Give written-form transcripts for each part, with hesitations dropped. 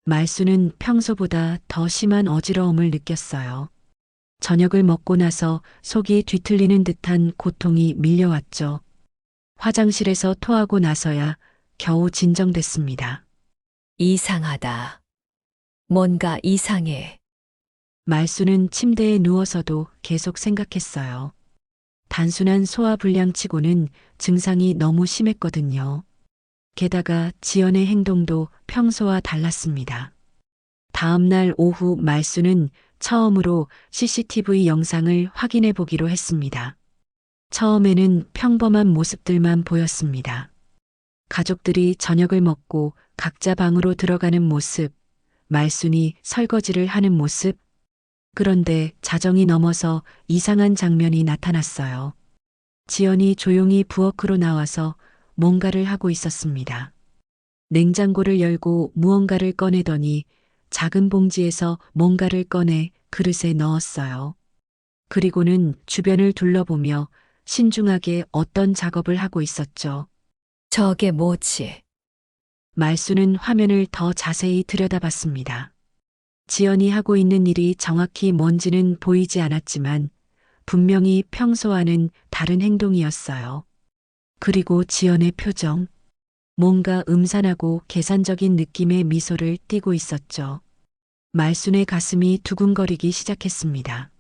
말수는 평소보다 더 심한 어지러움을 느꼈어요. 저녁을 먹고 나서 속이 뒤틀리는 듯한 고통이 밀려왔죠. 화장실에서 토하고 나서야 겨우 진정됐습니다. 이상하다. 뭔가 이상해. 말수는 침대에 누워서도 계속 생각했어요. 단순한 소화불량치고는 증상이 너무 심했거든요. 게다가 지연의 행동도 평소와 달랐습니다. 다음 날 오후 말수는 처음으로 CCTV 영상을 확인해 보기로 했습니다. 처음에는 평범한 모습들만 보였습니다. 가족들이 저녁을 먹고 각자 방으로 들어가는 모습, 말순이 설거지를 하는 모습. 그런데 자정이 넘어서 이상한 장면이 나타났어요. 지연이 조용히 부엌으로 나와서 뭔가를 하고 있었습니다. 냉장고를 열고 무언가를 꺼내더니 작은 봉지에서 뭔가를 꺼내 그릇에 넣었어요. 그리고는 주변을 둘러보며 신중하게 어떤 작업을 하고 있었죠. 저게 뭐지? 말수는 화면을 더 자세히 들여다봤습니다. 지연이 하고 있는 일이 정확히 뭔지는 보이지 않았지만 분명히 평소와는 다른 행동이었어요. 그리고 지연의 표정, 뭔가 음산하고 계산적인 느낌의 미소를 띠고 있었죠. 말순의 가슴이 두근거리기 시작했습니다.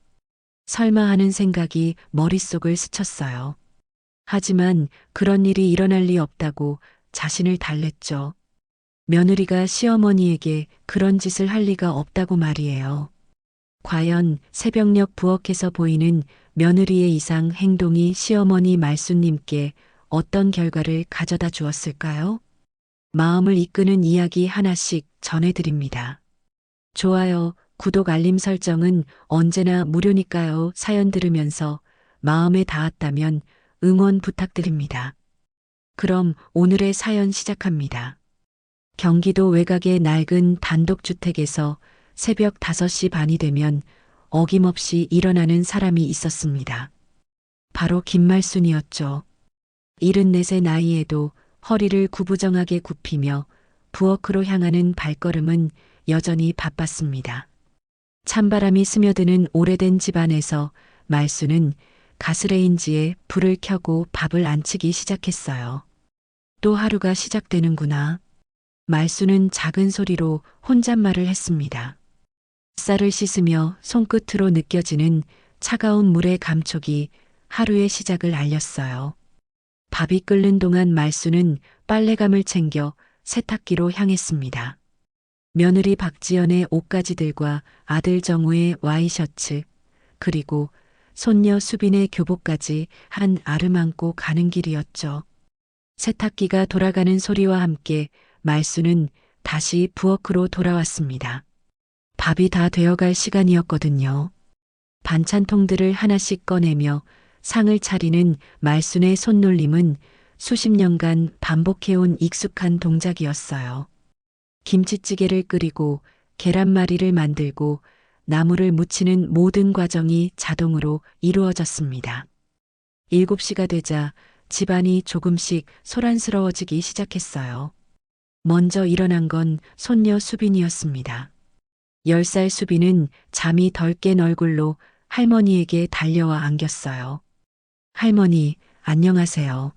설마 하는 생각이 머릿속을 스쳤어요. 하지만 그런 일이 일어날 리 없다고 자신을 달랬죠. 며느리가 시어머니에게 그런 짓을 할 리가 없다고 말이에요. 과연 새벽녘 부엌에서 보이는 며느리의 이상 행동이 시어머니 말순님께 어떤 결과를 가져다 주었을까요? 마음을 이끄는 이야기 하나씩 전해드립니다. 좋아요, 구독 알림 설정은 언제나 무료니까요. 사연 들으면서 마음에 닿았다면 응원 부탁드립니다. 그럼 오늘의 사연 시작합니다. 경기도 외곽의 낡은 단독주택에서 새벽 5시 반이 되면 어김없이 일어나는 사람이 있었습니다. 바로 김말순이었죠. 74의 나이에도 허리를 구부정하게 굽히며 부엌으로 향하는 발걸음은 여전히 바빴습니다. 찬바람이 스며드는 오래된 집안에서 말수는 가스레인지에 불을 켜고 밥을 안치기 시작했어요. 또 하루가 시작되는구나. 말수는 작은 소리로 혼잣말을 했습니다. 쌀을 씻으며 손끝으로 느껴지는 차가운 물의 감촉이 하루의 시작을 알렸어요. 밥이 끓는 동안 말수는 빨래감을 챙겨 세탁기로 향했습니다. 며느리 박지연의 옷가지들과 아들 정우의 와이셔츠, 그리고 손녀 수빈의 교복까지 한 아름안고 가는 길이었죠. 세탁기가 돌아가는 소리와 함께 말수는 다시 부엌으로 돌아왔습니다. 밥이 다 되어갈 시간이었거든요. 반찬통들을 하나씩 꺼내며 상을 차리는 말순의 손놀림은 수십 년간 반복해온 익숙한 동작이었어요. 김치찌개를 끓이고 계란말이를 만들고 나물을 무치는 모든 과정이 자동으로 이루어졌습니다. 7시가 되자 집안이 조금씩 소란스러워지기 시작했어요. 먼저 일어난 건 손녀 수빈이었습니다. 10살 수빈은 잠이 덜 깬 얼굴로 할머니에게 달려와 안겼어요. 할머니, 안녕하세요.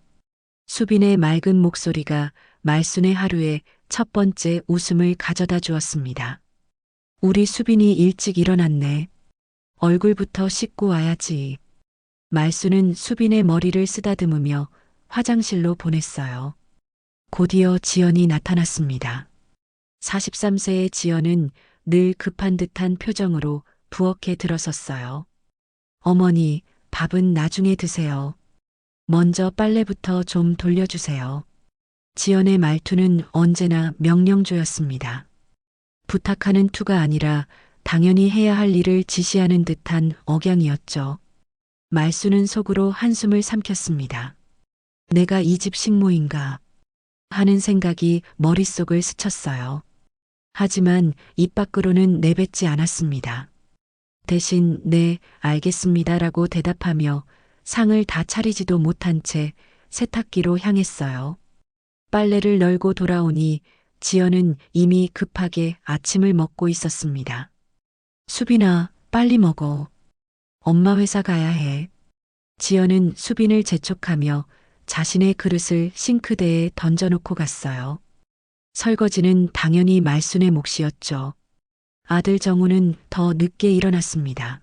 수빈의 맑은 목소리가 말순의 하루에 첫 번째 웃음을 가져다 주었습니다. 우리 수빈이 일찍 일어났네. 얼굴부터 씻고 와야지. 말순은 수빈의 머리를 쓰다듬으며 화장실로 보냈어요. 곧이어 지연이 나타났습니다. 43세의 지연은 늘 급한 듯한 표정으로 부엌에 들어섰어요. 어머니, 밥은 나중에 드세요. 먼저 빨래부터 좀 돌려주세요. 지연의 말투는 언제나 명령조였습니다. 부탁하는 투가 아니라 당연히 해야 할 일을 지시하는 듯한 억양이었죠. 말수는 속으로 한숨을 삼켰습니다. 내가 이 집 식모인가 하는 생각이 머릿속을 스쳤어요. 하지만 입 밖으로는 내뱉지 않았습니다. 대신 네, 알겠습니다라고 대답하며 상을 다 차리지도 못한 채 세탁기로 향했어요. 빨래를 널고 돌아오니 지연은 이미 급하게 아침을 먹고 있었습니다. 수빈아, 빨리 먹어. 엄마 회사 가야 해. 지연은 수빈을 재촉하며 자신의 그릇을 싱크대에 던져놓고 갔어요. 설거지는 당연히 말순의 몫이었죠. 아들 정우는 더 늦게 일어났습니다.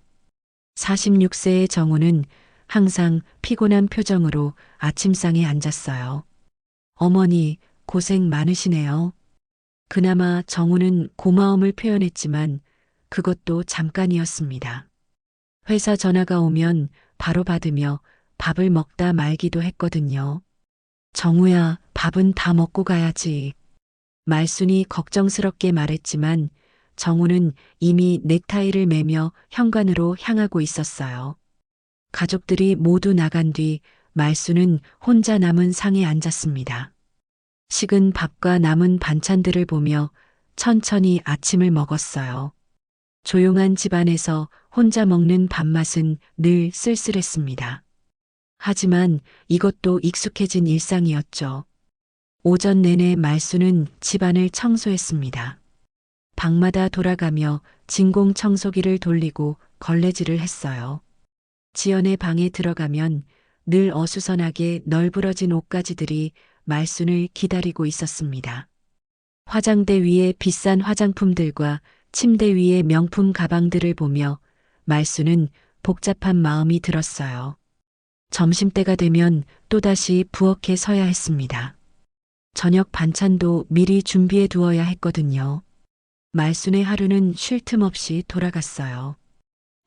46세의 정우는 항상 피곤한 표정으로 아침상에 앉았어요. 어머니, 고생 많으시네요. 그나마 정우는 고마움을 표현했지만 그것도 잠깐이었습니다. 회사 전화가 오면 바로 받으며 밥을 먹다 말기도 했거든요. 정우야, 밥은 다 먹고 가야지. 말순이 걱정스럽게 말했지만 정우는 이미 넥타이를 매며 현관으로 향하고 있었어요. 가족들이 모두 나간 뒤 말순은 혼자 남은 상에 앉았습니다. 식은 밥과 남은 반찬들을 보며 천천히 아침을 먹었어요. 조용한 집안에서 혼자 먹는 밥맛은 늘 쓸쓸했습니다. 하지만 이것도 익숙해진 일상이었죠. 오전 내내 말순은 집안을 청소했습니다. 방마다 돌아가며 진공 청소기를 돌리고 걸레질을 했어요. 지연의 방에 들어가면 늘 어수선하게 널브러진 옷가지들이 말순을 기다리고 있었습니다. 화장대 위에 비싼 화장품들과 침대 위에 명품 가방들을 보며 말순은 복잡한 마음이 들었어요. 점심때가 되면 또다시 부엌에 서야 했습니다. 저녁 반찬도 미리 준비해 두어야 했거든요. 말순의 하루는 쉴 틈 없이 돌아갔어요.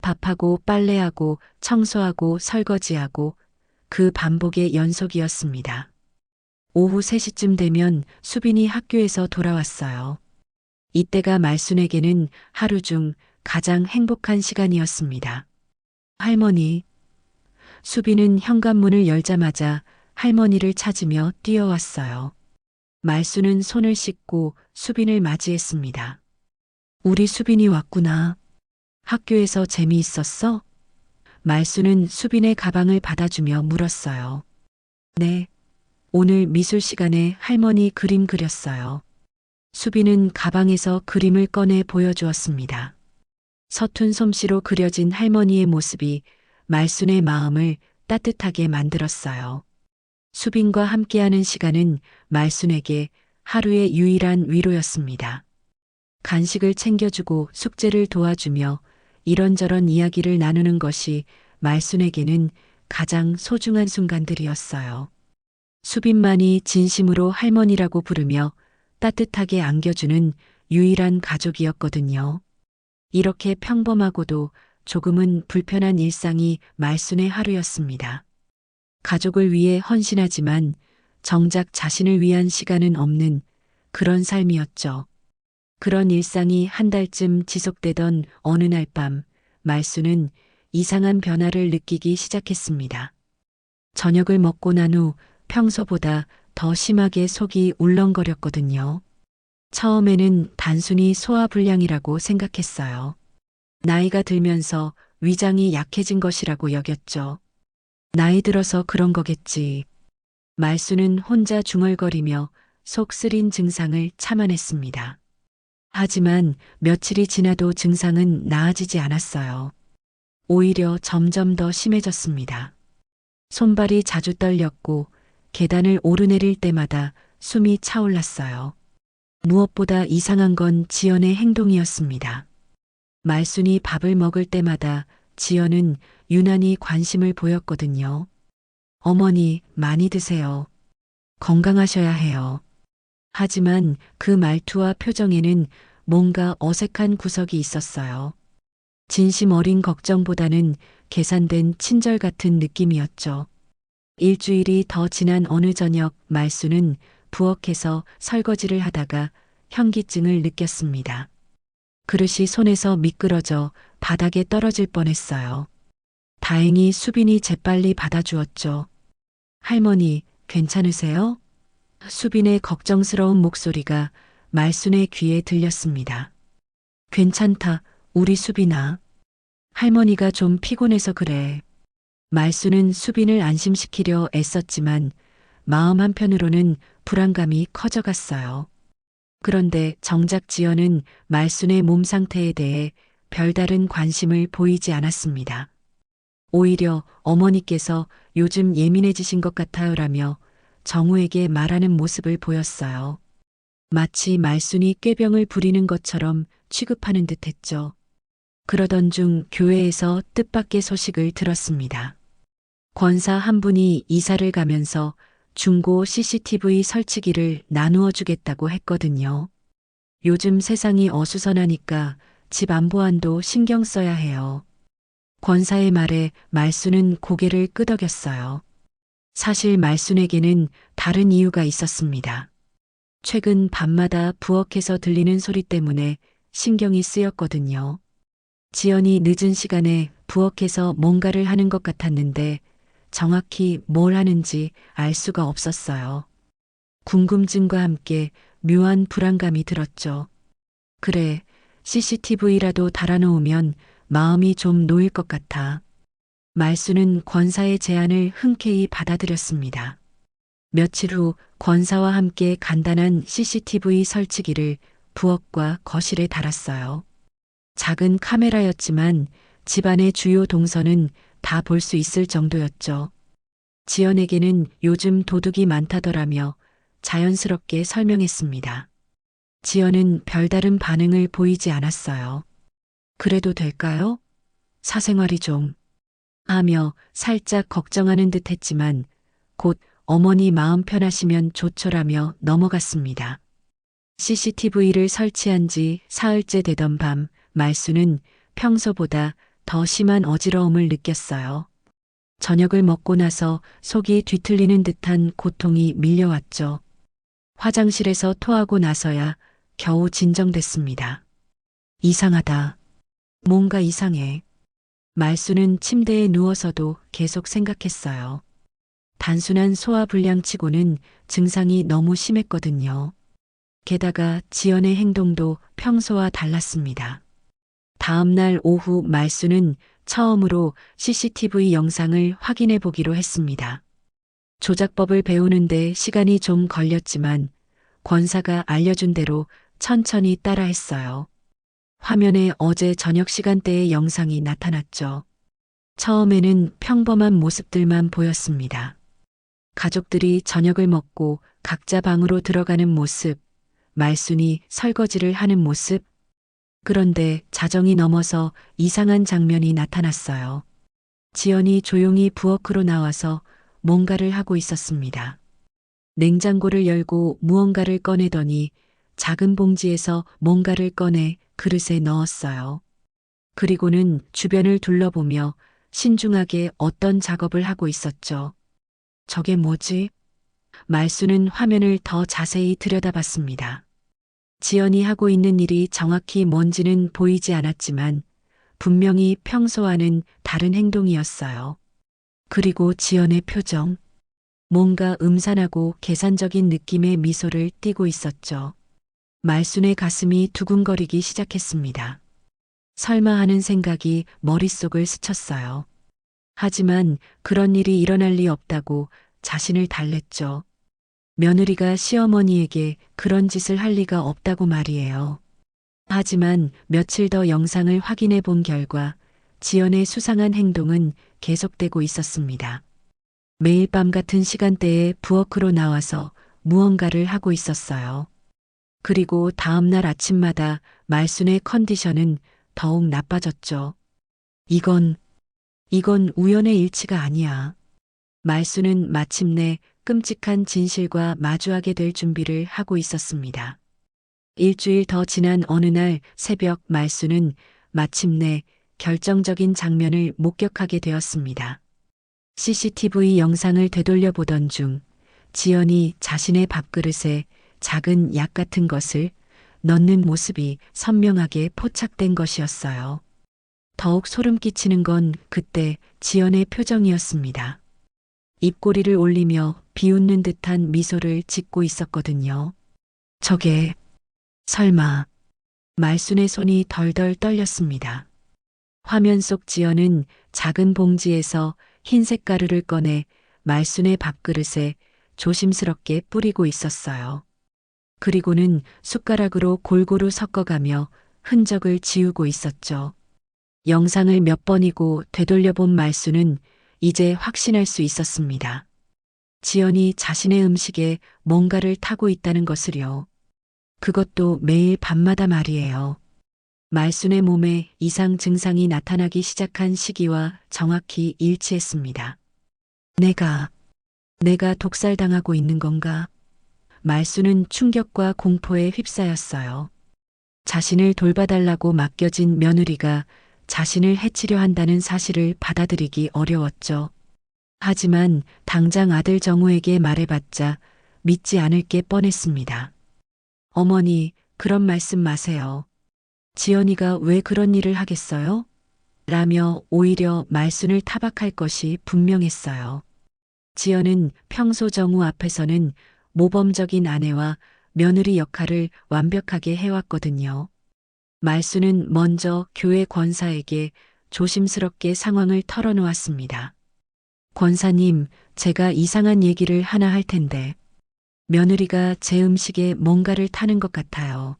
밥하고 빨래하고 청소하고 설거지하고 그 반복의 연속이었습니다. 오후 3시쯤 되면 수빈이 학교에서 돌아왔어요. 이때가 말순에게는 하루 중 가장 행복한 시간이었습니다. 할머니. 수빈은 현관문을 열자마자 할머니를 찾으며 뛰어왔어요. 말순은 손을 씻고 수빈을 맞이했습니다. 우리 수빈이 왔구나. 학교에서 재미있었어? 말순은 수빈의 가방을 받아주며 물었어요. 네. 오늘 미술 시간에 할머니 그림 그렸어요. 수빈은 가방에서 그림을 꺼내 보여주었습니다. 서툰 솜씨로 그려진 할머니의 모습이 말순의 마음을 따뜻하게 만들었어요. 수빈과 함께하는 시간은 말순에게 하루의 유일한 위로였습니다. 간식을 챙겨주고 숙제를 도와주며 이런저런 이야기를 나누는 것이 말순에게는 가장 소중한 순간들이었어요. 수빈만이 진심으로 할머니라고 부르며 따뜻하게 안겨주는 유일한 가족이었거든요. 이렇게 평범하고도 조금은 불편한 일상이 말순의 하루였습니다. 가족을 위해 헌신하지만 정작 자신을 위한 시간은 없는 그런 삶이었죠. 그런 일상이 한 달쯤 지속되던 어느 날 밤, 말순은 이상한 변화를 느끼기 시작했습니다. 저녁을 먹고 난 후 평소보다 더 심하게 속이 울렁거렸거든요. 처음에는 단순히 소화불량이라고 생각했어요. 나이가 들면서 위장이 약해진 것이라고 여겼죠. 나이 들어서 그런 거겠지. 말순은 혼자 중얼거리며 속 쓰린 증상을 참아냈습니다. 하지만 며칠이 지나도 증상은 나아지지 않았어요. 오히려 점점 더 심해졌습니다. 손발이 자주 떨렸고 계단을 오르내릴 때마다 숨이 차올랐어요. 무엇보다 이상한 건 지연의 행동이었습니다. 말순이 밥을 먹을 때마다 지연은 유난히 관심을 보였거든요. 어머니, 많이 드세요. 건강하셔야 해요. 하지만 그 말투와 표정에는 뭔가 어색한 구석이 있었어요. 진심 어린 걱정보다는 계산된 친절 같은 느낌이었죠. 일주일이 더 지난 어느 저녁 말순은 부엌에서 설거지를 하다가 현기증을 느꼈습니다. 그릇이 손에서 미끄러져 바닥에 떨어질 뻔했어요. 다행히 수빈이 재빨리 받아주었죠. 할머니, 괜찮으세요? 수빈의 걱정스러운 목소리가 말순의 귀에 들렸습니다. 괜찮다, 우리 수빈아. 할머니가 좀 피곤해서 그래. 말순은 수빈을 안심시키려 애썼지만 마음 한편으로는 불안감이 커져갔어요. 그런데 정작 지연은 말순의 몸 상태에 대해 별다른 관심을 보이지 않았습니다. 오히려 어머니께서 요즘 예민해지신 것 같아요라며 정우에게 말하는 모습을 보였어요. 마치 말순이 꾀병을 부리는 것처럼 취급하는 듯 했죠. 그러던 중 교회에서 뜻밖의 소식을 들었습니다. 권사 한 분이 이사를 가면서 중고 CCTV 설치기를 나누어 주겠다고 했거든요. 요즘 세상이 어수선하니까 집 안보안도 신경 써야 해요. 권사의 말에 말순은 고개를 끄덕였어요. 사실 말순에게는 다른 이유가 있었습니다. 최근 밤마다 부엌에서 들리는 소리 때문에 신경이 쓰였거든요. 지연이 늦은 시간에 부엌에서 뭔가를 하는 것 같았는데 정확히 뭘 하는지 알 수가 없었어요. 궁금증과 함께 묘한 불안감이 들었죠. 그래, CCTV라도 달아놓으면 마음이 좀 놓일 것 같아. 말수는 권사의 제안을 흔쾌히 받아들였습니다. 며칠 후 권사와 함께 간단한 CCTV 설치기를 부엌과 거실에 달았어요. 작은 카메라였지만 집안의 주요 동선은 다 볼 수 있을 정도였죠. 지연에게는 요즘 도둑이 많다더라며 자연스럽게 설명했습니다. 지연은 별다른 반응을 보이지 않았어요. 그래도 될까요? 사생활이 좀 하며 살짝 걱정하는 듯 했지만 곧 어머니 마음 편하시면 좋죠라며 넘어갔습니다. CCTV를 설치한 지 사흘째 되던 밤 말수는 평소보다 더 심한 어지러움을 느꼈어요. 저녁을 먹고 나서 속이 뒤틀리는 듯한 고통이 밀려왔죠. 화장실에서 토하고 나서야 겨우 진정됐습니다. 이상하다. 뭔가 이상해. 말수는 침대에 누워서도 계속 생각했어요. 단순한 소화불량치고는 증상이 너무 심했거든요. 게다가 지연의 행동도 평소와 달랐습니다. 다음 날 오후 말수는 처음으로 CCTV 영상을 확인해 보기로 했습니다. 조작법을 배우는데 시간이 좀 걸렸지만 권사가 알려준 대로 천천히 따라했어요. 화면에 어제 저녁 시간대의 영상이 나타났죠. 처음에는 평범한 모습들만 보였습니다. 가족들이 저녁을 먹고 각자 방으로 들어가는 모습, 말순이 설거지를 하는 모습. 그런데 자정이 넘어서 이상한 장면이 나타났어요. 지연이 조용히 부엌으로 나와서 뭔가를 하고 있었습니다. 냉장고를 열고 무언가를 꺼내더니 작은 봉지에서 뭔가를 꺼내 그릇에 넣었어요. 그리고는 주변을 둘러보며 신중하게 어떤 작업을 하고 있었죠. 저게 뭐지? 말수는 화면을 더 자세히 들여다봤습니다. 지연이 하고 있는 일이 정확히 뭔지는 보이지 않았지만 분명히 평소와는 다른 행동이었어요. 그리고 지연의 표정. 뭔가 음산하고 계산적인 느낌의 미소를 띠고 있었죠. 말순의 가슴이 두근거리기 시작했습니다. 설마 하는 생각이 머릿속을 스쳤어요. 하지만 그런 일이 일어날 리 없다고 자신을 달랬죠. 며느리가 시어머니에게 그런 짓을 할 리가 없다고 말이에요. 하지만 며칠 더 영상을 확인해 본 결과 지연의 수상한 행동은 계속되고 있었습니다. 매일 밤 같은 시간대에 부엌으로 나와서 무언가를 하고 있었어요. 그리고 다음 날 아침마다 말순의 컨디션은 더욱 나빠졌죠. 이건 우연의 일치가 아니야. 말순은 마침내 끔찍한 진실과 마주하게 될 준비를 하고 있었습니다. 일주일 더 지난 어느 날 새벽 말순은 마침내 결정적인 장면을 목격하게 되었습니다. CCTV 영상을 되돌려 보던 중 지연이 자신의 밥그릇에 작은 약 같은 것을 넣는 모습이 선명하게 포착된 것이었어요. 더욱 소름 끼치는 건 그때 지연의 표정이었습니다. 입꼬리를 올리며 비웃는 듯한 미소를 짓고 있었거든요. 저게 설마. 말순의 손이 덜덜 떨렸습니다. 화면 속 지연은 작은 봉지에서 흰색 가루를 꺼내 말순의 밥그릇에 조심스럽게 뿌리고 있었어요. 그리고는 숟가락으로 골고루 섞어가며 흔적을 지우고 있었죠. 영상을 몇 번이고 되돌려본 말수는 이제 확신할 수 있었습니다. 지연이 자신의 음식에 뭔가를 타고 있다는 것을요. 그것도 매일 밤마다 말이에요. 말순의 몸에 이상 증상이 나타나기 시작한 시기와 정확히 일치했습니다. 내가 독살당하고 있는 건가? 말순은 충격과 공포에 휩싸였어요. 자신을 돌봐달라고 맡겨진 며느리가 자신을 해치려 한다는 사실을 받아들이기 어려웠죠. 하지만 당장 아들 정우에게 말해봤자 믿지 않을 게 뻔했습니다. 어머니, 그런 말씀 마세요. 지연이가 왜 그런 일을 하겠어요? 라며 오히려 말순을 타박할 것이 분명했어요. 지연은 평소 정우 앞에서는 모범적인 아내와 며느리 역할을 완벽하게 해왔거든요. 말순은 먼저 교회 권사에게 조심스럽게 상황을 털어놓았습니다. 권사님, 제가 이상한 얘기를 하나 할 텐데, 며느리가 제 음식에 뭔가를 타는 것 같아요.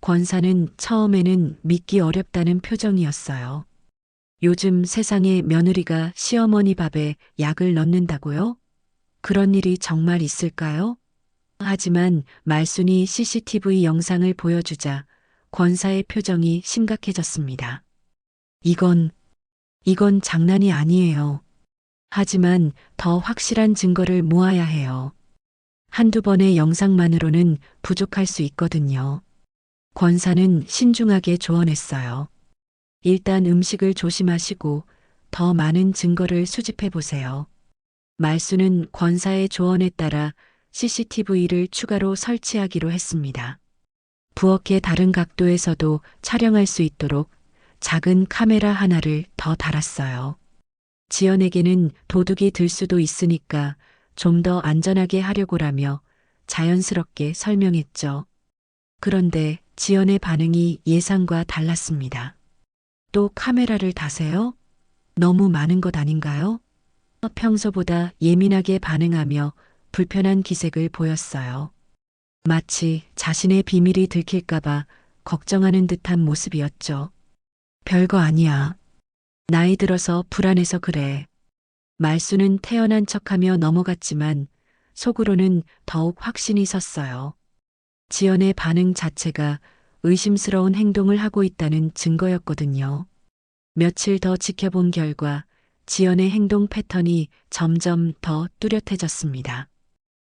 권사는 처음에는 믿기 어렵다는 표정이었어요. 요즘 세상에 며느리가 시어머니 밥에 약을 넣는다고요? 그런 일이 정말 있을까요? 하지만 말순이 CCTV 영상을 보여주자 권사의 표정이 심각해졌습니다. 이건 장난이 아니에요. 하지만 더 확실한 증거를 모아야 해요. 한두 번의 영상만으로는 부족할 수 있거든요. 권사는 신중하게 조언했어요. 일단 음식을 조심하시고 더 많은 증거를 수집해 보세요. 말수는 권사의 조언에 따라 CCTV를 추가로 설치하기로 했습니다. 부엌의 다른 각도에서도 촬영할 수 있도록 작은 카메라 하나를 더 달았어요. 지연에게는 도둑이 들 수도 있으니까 좀 더 안전하게 하려고라며 자연스럽게 설명했죠. 그런데 지연의 반응이 예상과 달랐습니다. 또 카메라를 다세요? 너무 많은 것 아닌가요? 평소보다 예민하게 반응하며 불편한 기색을 보였어요. 마치 자신의 비밀이 들킬까봐 걱정하는 듯한 모습이었죠. 별거 아니야. 나이 들어서 불안해서 그래. 말수는 태연한 척하며 넘어갔지만 속으로는 더욱 확신이 섰어요. 지연의 반응 자체가 의심스러운 행동을 하고 있다는 증거였거든요. 며칠 더 지켜본 결과 지연의 행동 패턴이 점점 더 뚜렷해졌습니다.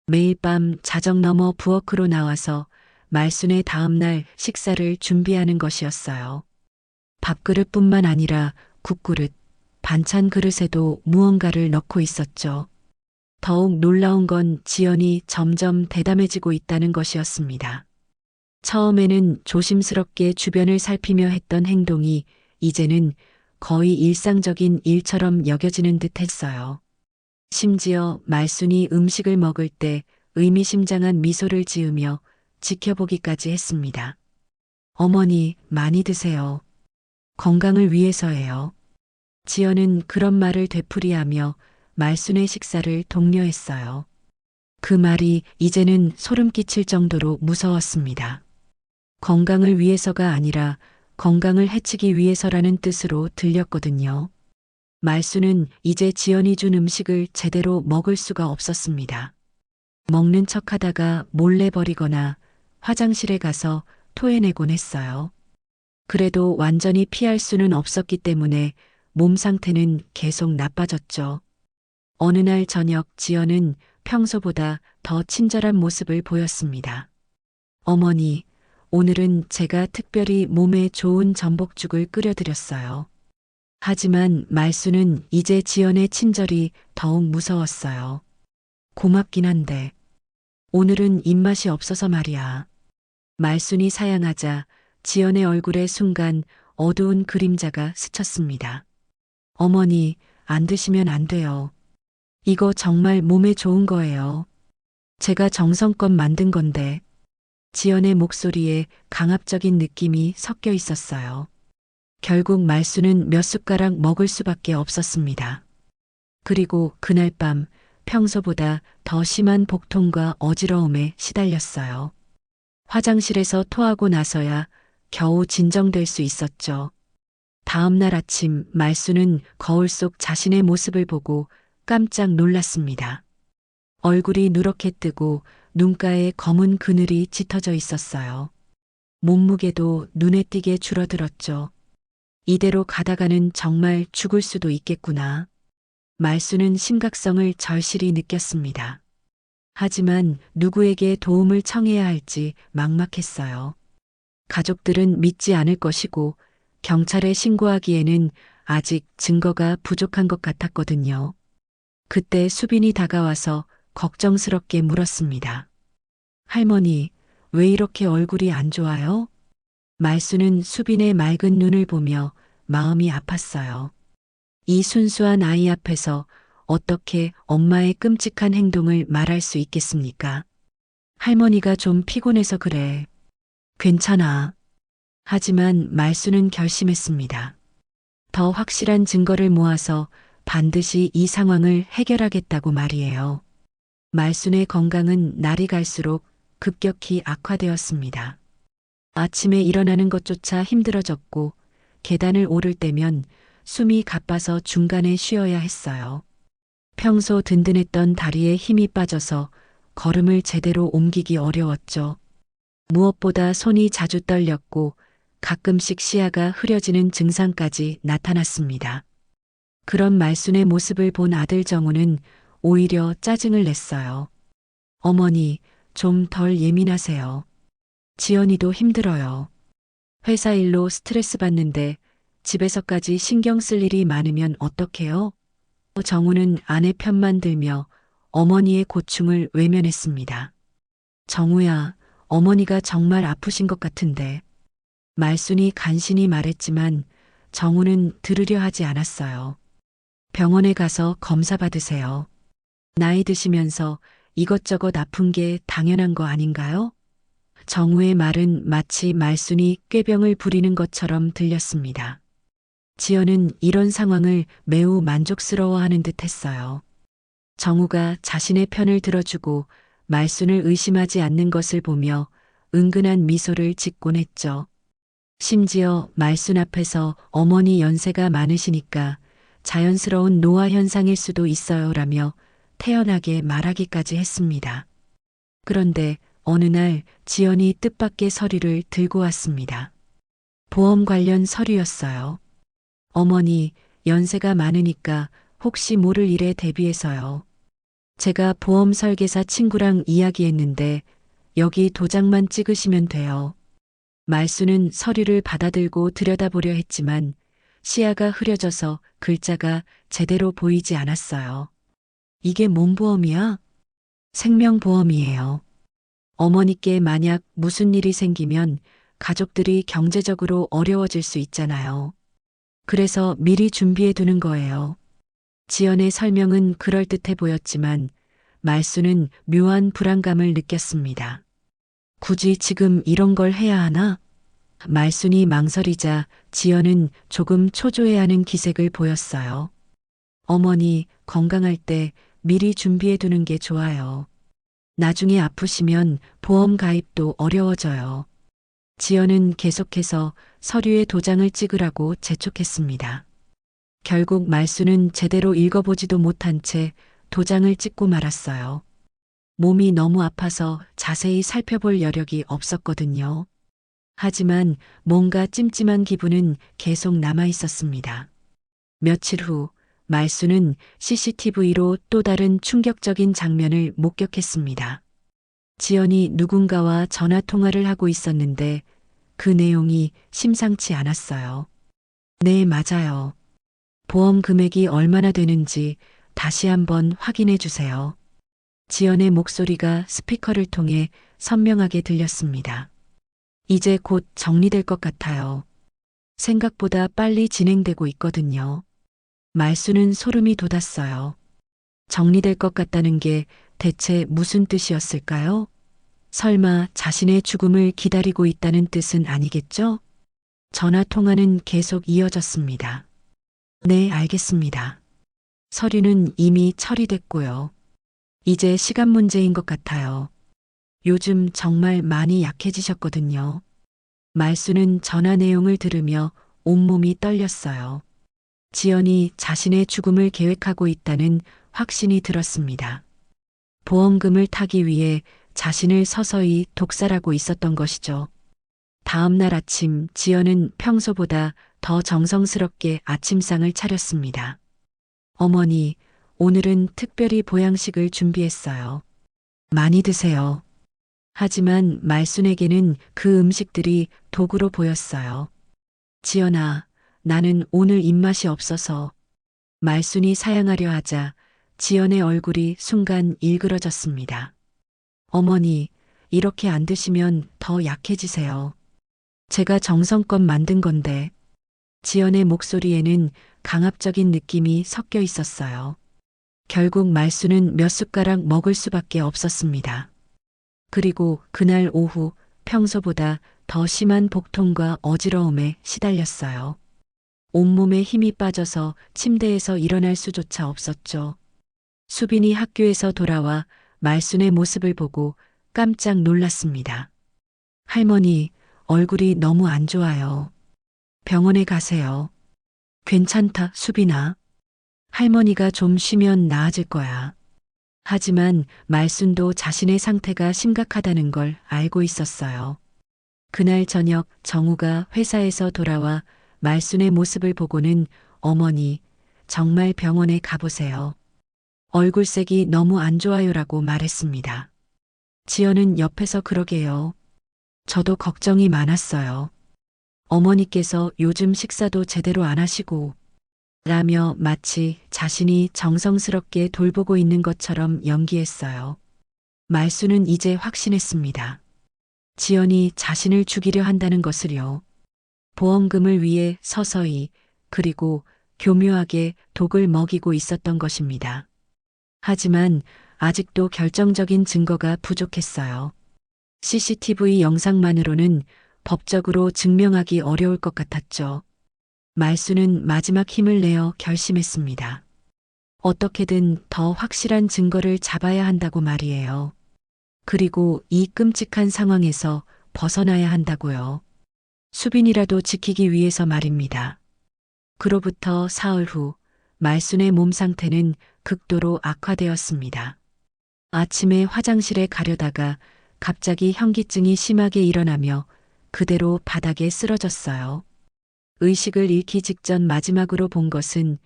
매일 밤 자정 넘어 부엌으로 나와서 말순의 다음날 식사를 준비하는 것이었어요. 밥그릇뿐만 아니라 국그릇, 반찬 그릇에도 무언가를 넣고 있었죠. 더욱 놀라운 건 지연이 점점 대담해지고 있다는 것이었습니다. 처음에는 조심스럽게 주변을 살피며 했던 행동이 이제는 거의 일상적인 일처럼 여겨지는 듯 했어요. 심지어 말순이 음식을 먹을 때 의미심장한 미소를 지으며 지켜보기까지 했습니다. 어머니, 많이 드세요. 건강을 위해서예요. 지연은 그런 말을 되풀이하며 말순의 식사를 독려했어요. 그 말이 이제는 소름 끼칠 정도로 무서웠습니다. 건강을 위해서가 아니라 건강을 해치기 위해서라는 뜻으로 들렸거든요. 말순은 이제 지연이 준 음식을 제대로 먹을 수가 없었습니다. 먹는 척하다가 몰래 버리거나 화장실에 가서 토해내곤 했어요. 그래도 완전히 피할 수는 없었기 때문에 몸 상태는 계속 나빠졌죠. 어느 날 저녁 지연은 평소보다 더 친절한 모습을 보였습니다. 어머니, 오늘은 제가 특별히 몸에 좋은 전복죽을 끓여드렸어요. 하지만 말수는 이제 지연의 친절이 더욱 무서웠어요. 고맙긴 한데 오늘은 입맛이 없어서 말이야. 말순이 사양하자 지연의 얼굴에 순간 어두운 그림자가 스쳤습니다. 어머니, 안 드시면 안 돼요. 이거 정말 몸에 좋은 거예요. 제가 정성껏 만든 건데. 지연의 목소리에 강압적인 느낌이 섞여 있었어요. 결국 말수는 몇 숟가락 먹을 수밖에 없었습니다. 그리고 그날 밤 평소보다 더 심한 복통과 어지러움에 시달렸어요. 화장실에서 토하고 나서야 겨우 진정될 수 있었죠. 다음 날 아침 말수는 거울 속 자신의 모습을 보고 깜짝 놀랐습니다. 얼굴이 누렇게 뜨고 눈가에 검은 그늘이 짙어져 있었어요. 몸무게도 눈에 띄게 줄어들었죠. 이대로 가다가는 정말 죽을 수도 있겠구나. 말수는 심각성을 절실히 느꼈습니다. 하지만 누구에게 도움을 청해야 할지 막막했어요. 가족들은 믿지 않을 것이고 경찰에 신고하기에는 아직 증거가 부족한 것 같았거든요. 그때 수빈이 다가와서 걱정스럽게 물었습니다. 할머니, 왜 이렇게 얼굴이 안 좋아요? 말수는 수빈의 맑은 눈을 보며 마음이 아팠어요. 이 순수한 아이 앞에서 어떻게 엄마의 끔찍한 행동을 말할 수 있겠습니까? 할머니가 좀 피곤해서 그래. 괜찮아. 하지만 말수는 결심했습니다. 더 확실한 증거를 모아서 반드시 이 상황을 해결하겠다고 말이에요. 말순의 건강은 날이 갈수록 급격히 악화되었습니다. 아침에 일어나는 것조차 힘들어졌고 계단을 오를 때면 숨이 가빠서 중간에 쉬어야 했어요. 평소 든든했던 다리에 힘이 빠져서 걸음을 제대로 옮기기 어려웠죠. 무엇보다 손이 자주 떨렸고 가끔씩 시야가 흐려지는 증상까지 나타났습니다. 그런 말순의 모습을 본 아들 정우는 오히려 짜증을 냈어요. 어머니, 좀 덜 예민하세요. 지연이도 힘들어요. 회사 일로 스트레스 받는데 집에서까지 신경 쓸 일이 많으면 어떡해요? 정우는 아내 편만 들며 어머니의 고충을 외면했습니다. 정우야, 어머니가 정말 아프신 것 같은데. 말순이 간신히 말했지만 정우는 들으려 하지 않았어요. 병원에 가서 검사 받으세요. 나이 드시면서 이것저것 아픈 게 당연한 거 아닌가요? 정우의 말은 마치 말순이 꾀병을 부리는 것처럼 들렸습니다. 지연은 이런 상황을 매우 만족스러워하는 듯 했어요. 정우가 자신의 편을 들어주고 말순을 의심하지 않는 것을 보며 은근한 미소를 짓곤 했죠. 심지어 말순 앞에서 어머니 연세가 많으시니까 자연스러운 노화 현상일 수도 있어요라며 태연하게 말하기까지 했습니다. 그런데 어느 날 지연이 뜻밖의 서류를 들고 왔습니다. 보험 관련 서류였어요. 어머니, 연세가 많으니까 혹시 모를 일에 대비해서요. 제가 보험 설계사 친구랑 이야기했는데 여기 도장만 찍으시면 돼요. 말수는 서류를 받아들고 들여다보려 했지만 시야가 흐려져서 글자가 제대로 보이지 않았어요. 이게 뭔 보험이야? 생명보험이에요. 어머니께 만약 무슨 일이 생기면 가족들이 경제적으로 어려워질 수 있잖아요. 그래서 미리 준비해 두는 거예요. 지연의 설명은 그럴듯해 보였지만 말수는 묘한 불안감을 느꼈습니다. 굳이 지금 이런 걸 해야 하나? 말순이 망설이자 지연은 조금 초조해하는 기색을 보였어요. 어머니, 건강할 때 미리 준비해 두는 게 좋아요. 나중에 아프시면 보험 가입도 어려워져요. 지연은 계속해서 서류에 도장을 찍으라고 재촉했습니다. 결국 말순은 제대로 읽어보지도 못한 채 도장을 찍고 말았어요. 몸이 너무 아파서 자세히 살펴볼 여력이 없었거든요. 하지만 뭔가 찜찜한 기분은 계속 남아 있었습니다. 며칠 후 말수는 CCTV로 또 다른 충격적인 장면을 목격했습니다. 지연이 누군가와 전화 통화를 하고 있었는데 그 내용이 심상치 않았어요. 네, 맞아요. 보험 금액이 얼마나 되는지 다시 한번 확인해 주세요. 지연의 목소리가 스피커를 통해 선명하게 들렸습니다. 이제 곧 정리될 것 같아요. 생각보다 빨리 진행되고 있거든요. 말수는 소름이 돋았어요. 정리될 것 같다는 게 대체 무슨 뜻이었을까요? 설마 자신의 죽음을 기다리고 있다는 뜻은 아니겠죠? 전화 통화는 계속 이어졌습니다. 네, 알겠습니다. 서류는 이미 처리됐고요. 이제 시간 문제인 것 같아요. 요즘 정말 많이 약해지셨거든요. 말수는 전화 내용을 들으며 온몸이 떨렸어요. 지연이 자신의 죽음을 계획하고 있다는 확신이 들었습니다. 보험금을 타기 위해 자신을 서서히 독살하고 있었던 것이죠. 다음 날 아침 지연은 평소보다 더 정성스럽게 아침상을 차렸습니다. 어머니, 오늘은 특별히 보양식을 준비했어요. 많이 드세요. 하지만 말순에게는 그 음식들이 도구로 보였어요. 지연아, 나는 오늘 입맛이 없어서. 말순이 사양하려 하자 지연의 얼굴이 순간 일그러졌습니다. 어머니, 이렇게 안 드시면 더 약해지세요. 제가 정성껏 만든 건데. 지연의 목소리에는 강압적인 느낌이 섞여 있었어요. 결국 말수는 몇 숟가락 먹을 수밖에 없었습니다. 그리고 그날 오후 평소보다 더 심한 복통과 어지러움에 시달렸어요. 온몸에 힘이 빠져서 침대에서 일어날 수조차 없었죠. 수빈이 학교에서 돌아와 말순의 모습을 보고 깜짝 놀랐습니다. 할머니, 얼굴이 너무 안 좋아요. 병원에 가세요. 괜찮다, 수빈아. 할머니가 좀 쉬면 나아질 거야. 하지만 말순도 자신의 상태가 심각하다는 걸 알고 있었어요. 그날 저녁 정우가 회사에서 돌아와 말순의 모습을 보고는 어머니, 정말 병원에 가보세요. 얼굴색이 너무 안 좋아요라고 말했습니다. 지연은 옆에서 그러게요. 저도 걱정이 많았어요. 어머니께서 요즘 식사도 제대로 안 하시고 라며 마치 자신이 정성스럽게 돌보고 있는 것처럼 연기했어요. 말수는 이제 확신했습니다. 지연이 자신을 죽이려 한다는 것을요. 보험금을 위해 서서히 그리고 교묘하게 독을 먹이고 있었던 것입니다. 하지만 아직도 결정적인 증거가 부족했어요. CCTV 영상만으로는 법적으로 증명하기 어려울 것 같았죠. 말수는 마지막 힘을 내어 결심했습니다. 어떻게든 더 확실한 증거를 잡아야 한다고 말이에요. 그리고 이 끔찍한 상황에서 벗어나야 한다고요. 수빈이라도 지키기 위해서 말입니다. 그로부터 사흘 후 말순의 몸 상태는 극도로 악화되었습니다. 아침에 화장실에 가려다가 갑자기 현기증이 심하게 일어나며 그대로 바닥에 쓰러졌어요. 의식을 잃기 직전 마지막으로 본 것은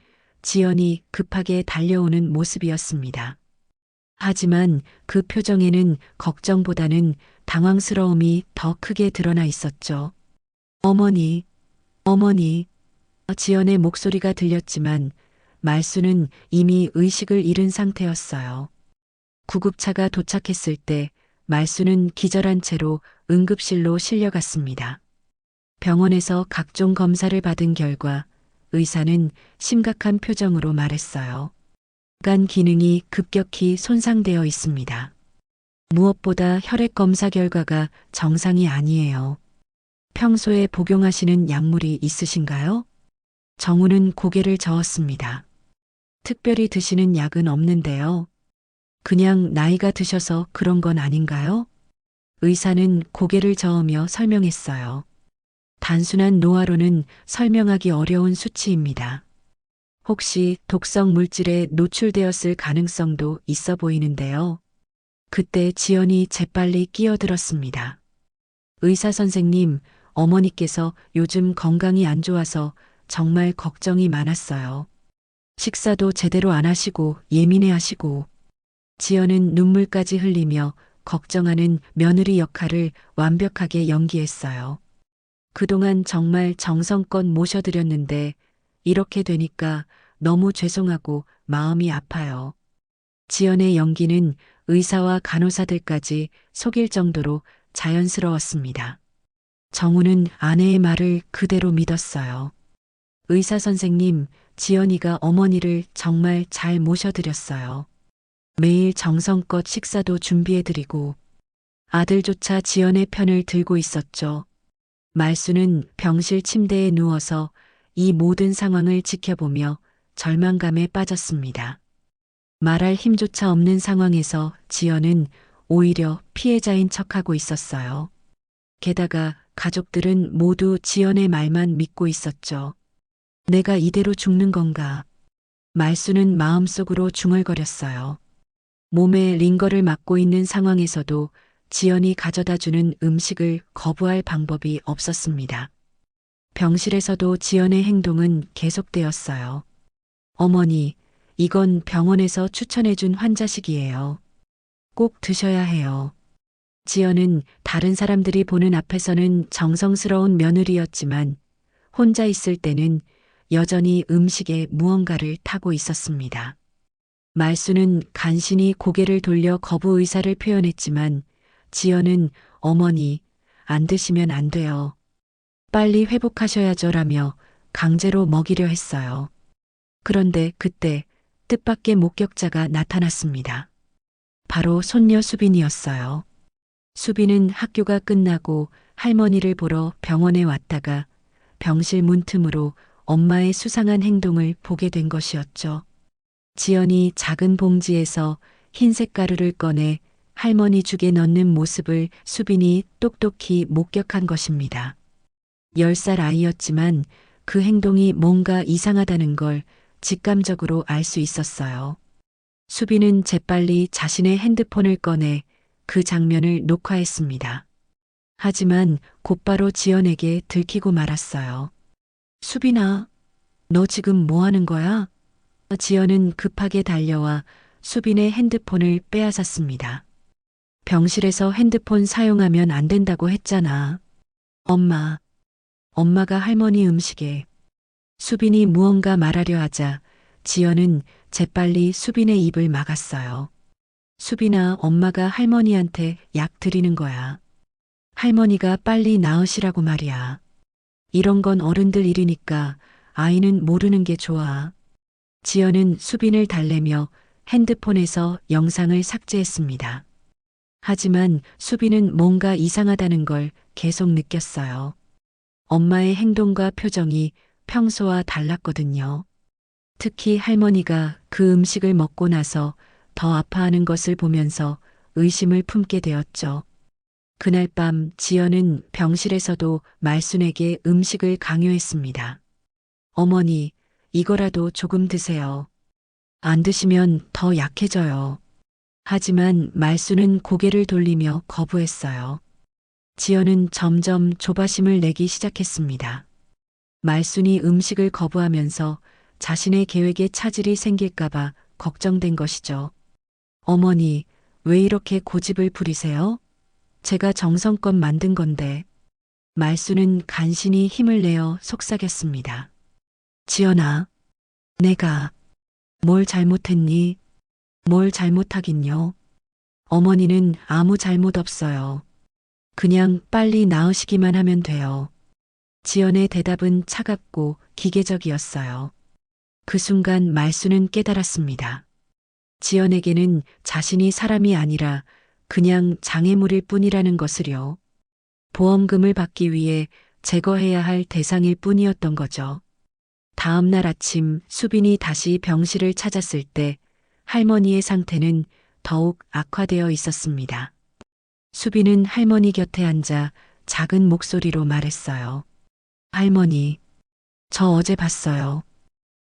지연이 급하게 달려오는 모습이었습니다. 하지만 그 표정에는 걱정보다는 당황스러움이 더 크게 드러나 있었죠. 어머니, 어머니. 지연의 목소리가 들렸지만 말수는 이미 의식을 잃은 상태였어요. 구급차가 도착했을 때 말수는 기절한 채로 응급실로 실려갔습니다. 병원에서 각종 검사를 받은 결과 의사는 심각한 표정으로 말했어요. 간 기능이 급격히 손상되어 있습니다. 무엇보다 혈액 검사 결과가 정상이 아니에요. 평소에 복용하시는 약물이 있으신가요? 정우는 고개를 저었습니다. 특별히 드시는 약은 없는데요. 그냥 나이가 드셔서 그런 건 아닌가요? 의사는 고개를 저으며 설명했어요. 단순한 노화로는 설명하기 어려운 수치입니다. 혹시 독성 물질에 노출되었을 가능성도 있어 보이는데요. 그때 지연이 재빨리 끼어들었습니다. 의사 선생님, 어머니께서 요즘 건강이 안 좋아서 정말 걱정이 많았어요. 식사도 제대로 안 하시고 예민해 하시고. 지연은 눈물까지 흘리며 걱정하는 며느리 역할을 완벽하게 연기했어요. 그동안 정말 정성껏 모셔드렸는데 이렇게 되니까 너무 죄송하고 마음이 아파요. 지연의 연기는 의사와 간호사들까지 속일 정도로 자연스러웠습니다. 정우는 아내의 말을 그대로 믿었어요. 의사 선생님, 지연이가 어머니를 정말 잘 모셔드렸어요. 매일 정성껏 식사도 준비해드리고 아들조차 지연의 편을 들고 있었죠. 말수는 병실 침대에 누워서 이 모든 상황을 지켜보며 절망감에 빠졌습니다. 말할 힘조차 없는 상황에서 지연은 오히려 피해자인 척하고 있었어요. 게다가 가족들은 모두 지연의 말만 믿고 있었죠. 내가 이대로 죽는 건가? 말수는 마음속으로 중얼거렸어요. 몸에 링거를 맞고 있는 상황에서도 지연이 가져다 주는 음식을 거부할 방법이 없었습니다. 병실에서도 지연의 행동은 계속되었어요. 어머니, 이건 병원에서 추천해준 환자식이에요. 꼭 드셔야 해요. 지연은 다른 사람들이 보는 앞에서는 정성스러운 며느리였지만 혼자 있을 때는 여전히 음식에 무언가를 타고 있었습니다. 말수는 간신히 고개를 돌려 거부 의사를 표현했지만 지연은 어머니, 안 드시면 안 돼요. 빨리 회복하셔야죠라며 강제로 먹이려 했어요. 그런데 그때 뜻밖의 목격자가 나타났습니다. 바로 손녀 수빈이었어요. 수빈은 학교가 끝나고 할머니를 보러 병원에 왔다가 병실 문틈으로 엄마의 수상한 행동을 보게 된 것이었죠. 지연이 작은 봉지에서 흰색 가루를 꺼내 할머니 죽에 넣는 모습을 수빈이 똑똑히 목격한 것입니다. 10살 아이였지만 그 행동이 뭔가 이상하다는 걸 직감적으로 알 수 있었어요. 수빈은 재빨리 자신의 핸드폰을 꺼내 그 장면을 녹화했습니다. 하지만 곧바로 지연에게 들키고 말았어요. 수빈아, 너 지금 뭐 하는 거야? 지연은 급하게 달려와 수빈의 핸드폰을 빼앗았습니다. 병실에서 핸드폰 사용하면 안 된다고 했잖아. 엄마가 할머니 음식에. 수빈이 무언가 말하려 하자 지연은 재빨리 수빈의 입을 막았어요. 수빈아, 엄마가 할머니한테 약 드리는 거야. 할머니가 빨리 나으시라고 말이야. 이런 건 어른들 일이니까 아이는 모르는 게 좋아. 지연은 수빈을 달래며 핸드폰에서 영상을 삭제했습니다. 하지만 수빈은 뭔가 이상하다는 걸 계속 느꼈어요. 엄마의 행동과 표정이 평소와 달랐거든요. 특히 할머니가 그 음식을 먹고 나서 더 아파하는 것을 보면서 의심을 품게 되었죠. 그날 밤 지연은 병실에서도 말순에게 음식을 강요했습니다. 어머니, 이거라도 조금 드세요. 안 드시면 더 약해져요. 하지만 말순은 고개를 돌리며 거부했어요. 지연은 점점 조바심을 내기 시작했습니다. 말순이 음식을 거부하면서 자신의 계획에 차질이 생길까봐 걱정된 것이죠. 어머니, 왜 이렇게 고집을 부리세요? 제가 정성껏 만든 건데. 말순은 간신히 힘을 내어 속삭였습니다. 지연아, 내가 뭘 잘못했니? 뭘 잘못하긴요. 어머니는 아무 잘못 없어요. 그냥 빨리 나으시기만 하면 돼요. 지연의 대답은 차갑고 기계적이었어요. 그 순간 말수는 깨달았습니다. 지연에게는 자신이 사람이 아니라 그냥 장애물일 뿐이라는 것을요. 보험금을 받기 위해 제거해야 할 대상일 뿐이었던 거죠. 다음 날 아침 수빈이 다시 병실을 찾았을 때 할머니의 상태는 더욱 악화되어 있었습니다. 수빈은 할머니 곁에 앉아 작은 목소리로 말했어요. 할머니, 저 어제 봤어요.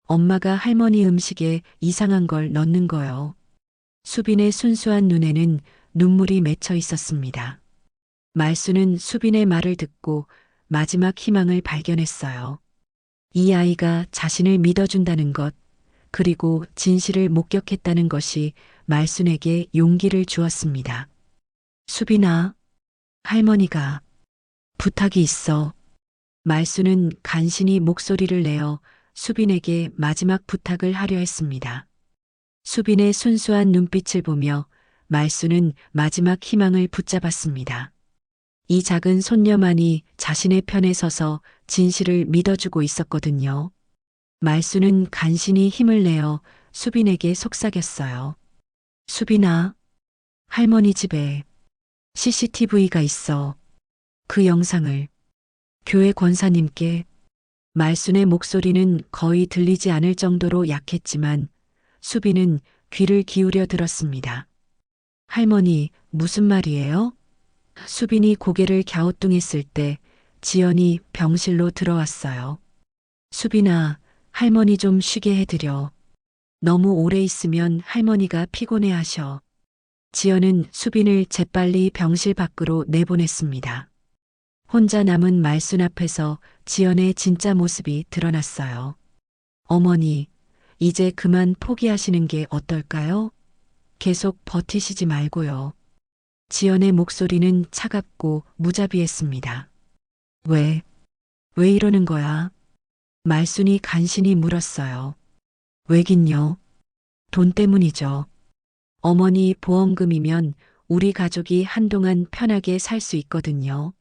엄마가 할머니 음식에 이상한 걸 넣는 거요. 수빈의 순수한 눈에는 눈물이 맺혀 있었습니다. 말수는 수빈의 말을 듣고 마지막 희망을 발견했어요. 이 아이가 자신을 믿어준다는 것, 그리고 진실을 목격했다는 것이 말순에게 용기를 주었습니다. 수빈아, 할머니가 부탁이 있어. 말순은 간신히 목소리를 내어 수빈에게 마지막 부탁을 하려 했습니다. 수빈의 순수한 눈빛을 보며 말순은 마지막 희망을 붙잡았습니다. 이 작은 손녀만이 자신의 편에 서서 진실을 믿어주고 있었거든요. 말순은 간신히 힘을 내어 수빈에게 속삭였어요. 수빈아, 할머니 집에 CCTV가 있어. 그 영상을 교회 권사님께. 말순의 목소리는 거의 들리지 않을 정도로 약했지만 수빈은 귀를 기울여 들었습니다. 할머니, 무슨 말이에요? 수빈이 고개를 갸우뚱했을 때 지연이 병실로 들어왔어요. 수빈아, 할머니 좀 쉬게 해드려. 너무 오래 있으면 할머니가 피곤해 하셔. 지연은 수빈을 재빨리 병실 밖으로 내보냈습니다. 혼자 남은 말순 앞에서 지연의 진짜 모습이 드러났어요. 어머니, 이제 그만 포기하시는 게 어떨까요? 계속 버티시지 말고요. 지연의 목소리는 차갑고 무자비했습니다. 왜 이러는 거야? 말순이 간신히 물었어요. 왜긴요? 돈 때문이죠. 어머니 보험금이면 우리 가족이 한동안 편하게 살 수 있거든요.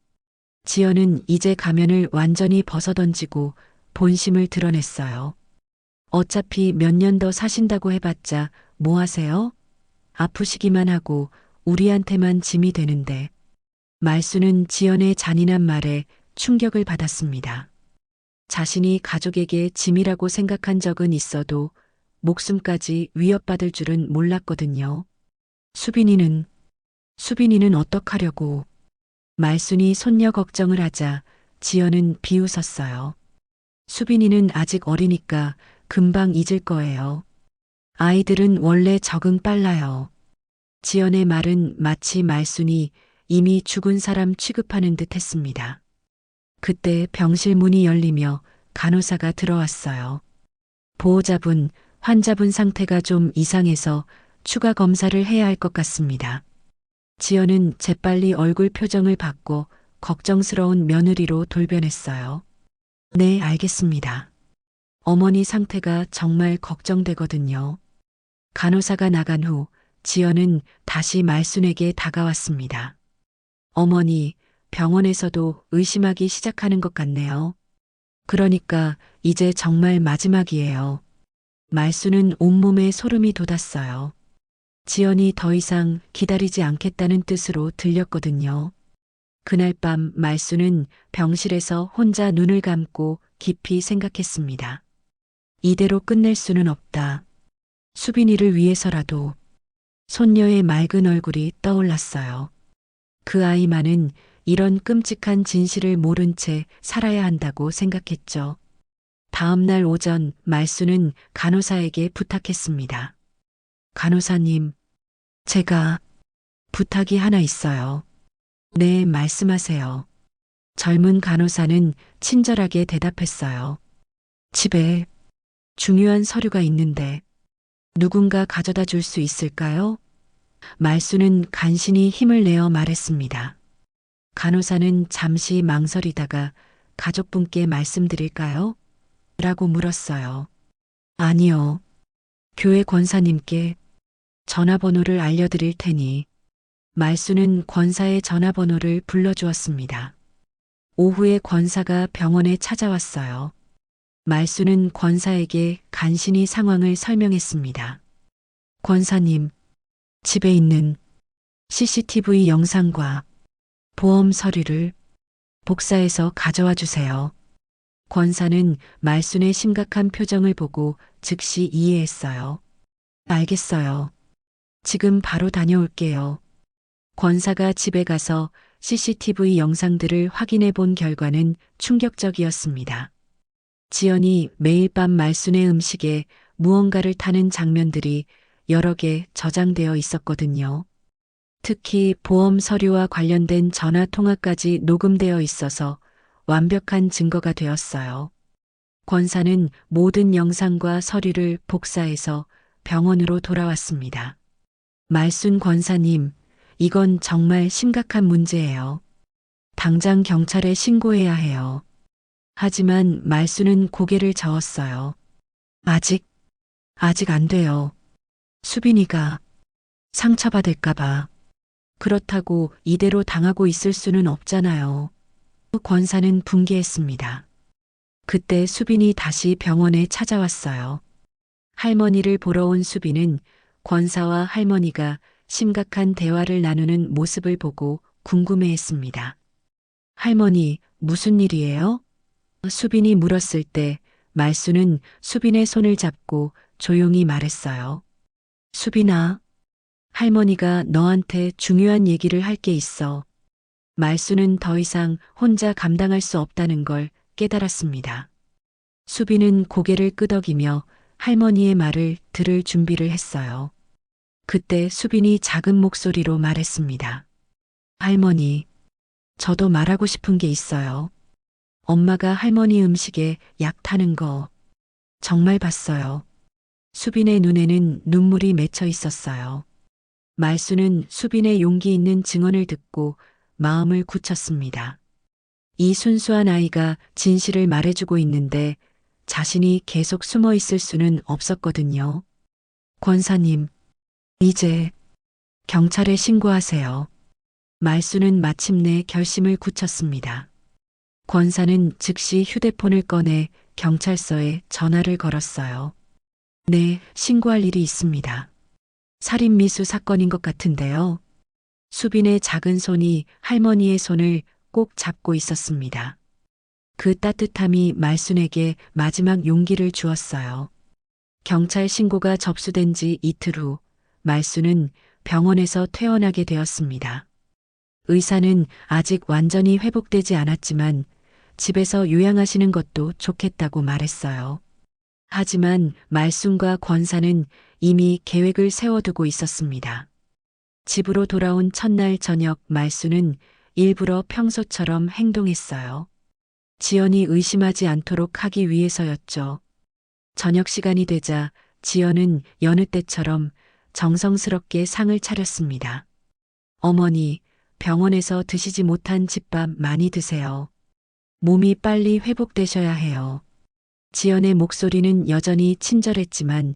지연은 이제 가면을 완전히 벗어던지고 본심을 드러냈어요. 어차피 몇 년 더 사신다고 해봤자 뭐 하세요? 아프시기만 하고 우리한테만 짐이 되는데. 말수는 지연의 잔인한 말에 충격을 받았습니다. 자신이 가족에게 짐이라고 생각한 적은 있어도 목숨까지 위협받을 줄은 몰랐거든요. 수빈이는 어떡하려고. 말순이 손녀 걱정을 하자 지연은 비웃었어요. 수빈이는 아직 어리니까 금방 잊을 거예요. 아이들은 원래 적응 빨라요. 지연의 말은 마치 말순이 이미 죽은 사람 취급하는 듯 했습니다. 그때 병실 문이 열리며 간호사가 들어왔어요. 보호자분, 환자분 상태가 좀 이상해서 추가 검사를 해야 할 것 같습니다. 지연은 재빨리 얼굴 표정을 바꿔 걱정스러운 며느리로 돌변했어요. 네, 알겠습니다. 어머니 상태가 정말 걱정되거든요. 간호사가 나간 후 지연은 다시 말순에게 다가왔습니다. 어머니, 병원에서도 의심하기 시작하는 것 같네요. 그러니까 이제 정말 마지막이에요. 말순은 온몸에 소름이 돋았어요. 지연이 더 이상 기다리지 않겠다는 뜻으로 들렸거든요. 그날 밤 말순은 병실에서 혼자 눈을 감고 깊이 생각했습니다. 이대로 끝낼 수는 없다. 수빈이를 위해서라도. 손녀의 맑은 얼굴이 떠올랐어요. 그 아이만은 이런 끔찍한 진실을 모른 채 살아야 한다고 생각했죠. 다음 날 오전 말수는 간호사에게 부탁했습니다. 간호사님, 제가 부탁이 하나 있어요. 네, 말씀하세요. 젊은 간호사는 친절하게 대답했어요. 집에 중요한 서류가 있는데 누군가 가져다 줄 수 있을까요? 말수는 간신히 힘을 내어 말했습니다. 간호사는 잠시 망설이다가 가족분께 말씀드릴까요? 라고 물었어요. 아니요. 교회 권사님께 전화번호를 알려드릴 테니. 말수는 권사의 전화번호를 불러주었습니다. 오후에 권사가 병원에 찾아왔어요. 말수는 권사에게 간신히 상황을 설명했습니다. 권사님, 집에 있는 CCTV 영상과 보험 서류를 복사해서 가져와 주세요. 권사는 말순의 심각한 표정을 보고 즉시 이해했어요. 알겠어요. 지금 바로 다녀올게요. 권사가 집에 가서 CCTV 영상들을 확인해 본 결과는 충격적이었습니다. 지연이 매일 밤 말순의 음식에 무언가를 타는 장면들이 여러 개 저장되어 있었거든요. 특히 보험 서류와 관련된 전화 통화까지 녹음되어 있어서 완벽한 증거가 되었어요. 권사는 모든 영상과 서류를 복사해서 병원으로 돌아왔습니다. 말순 권사님, 이건 정말 심각한 문제예요. 당장 경찰에 신고해야 해요. 하지만 말순은 고개를 저었어요. 아직 안 돼요. 수빈이가 상처받을까봐. 그렇다고 이대로 당하고 있을 수는 없잖아요. 권사는 분개했습니다. 그때 수빈이 다시 병원에 찾아왔어요. 할머니를 보러 온 수빈은 권사와 할머니가 심각한 대화를 나누는 모습을 보고 궁금해했습니다. 할머니, 무슨 일이에요? 수빈이 물었을 때 말수는 수빈의 손을 잡고 조용히 말했어요. 수빈아, 할머니가 너한테 중요한 얘기를 할 게 있어. 말수는 더 이상 혼자 감당할 수 없다는 걸 깨달았습니다. 수빈은 고개를 끄덕이며 할머니의 말을 들을 준비를 했어요. 그때 수빈이 작은 목소리로 말했습니다. 할머니, 저도 말하고 싶은 게 있어요. 엄마가 할머니 음식에 약 타는 거 정말 봤어요. 수빈의 눈에는 눈물이 맺혀 있었어요. 말수는 수빈의 용기 있는 증언을 듣고 마음을 굳혔습니다. 이 순수한 아이가 진실을 말해주고 있는데 자신이 계속 숨어 있을 수는 없었거든요. 권사님, 이제 경찰에 신고하세요. 말수는 마침내 결심을 굳혔습니다. 권사는 즉시 휴대폰을 꺼내 경찰서에 전화를 걸었어요. 네, 신고할 일이 있습니다. 살인미수 사건인 것 같은데요. 수빈의 작은 손이 할머니의 손을 꼭 잡고 있었습니다. 그 따뜻함이 말순에게 마지막 용기를 주었어요. 경찰 신고가 접수된 지 이틀 후 말순은 병원에서 퇴원하게 되었습니다. 의사는 아직 완전히 회복되지 않았지만 집에서 요양하시는 것도 좋겠다고 말했어요. 하지만 말순과 권사는 이미 계획을 세워두고 있었습니다. 집으로 돌아온 첫날 저녁 말순은 일부러 평소처럼 행동했어요. 지연이 의심하지 않도록 하기 위해서였죠. 저녁 시간이 되자 지연은 여느 때처럼 정성스럽게 상을 차렸습니다. 어머니, 병원에서 드시지 못한 집밥 많이 드세요. 몸이 빨리 회복되셔야 해요. 지연의 목소리는 여전히 친절했지만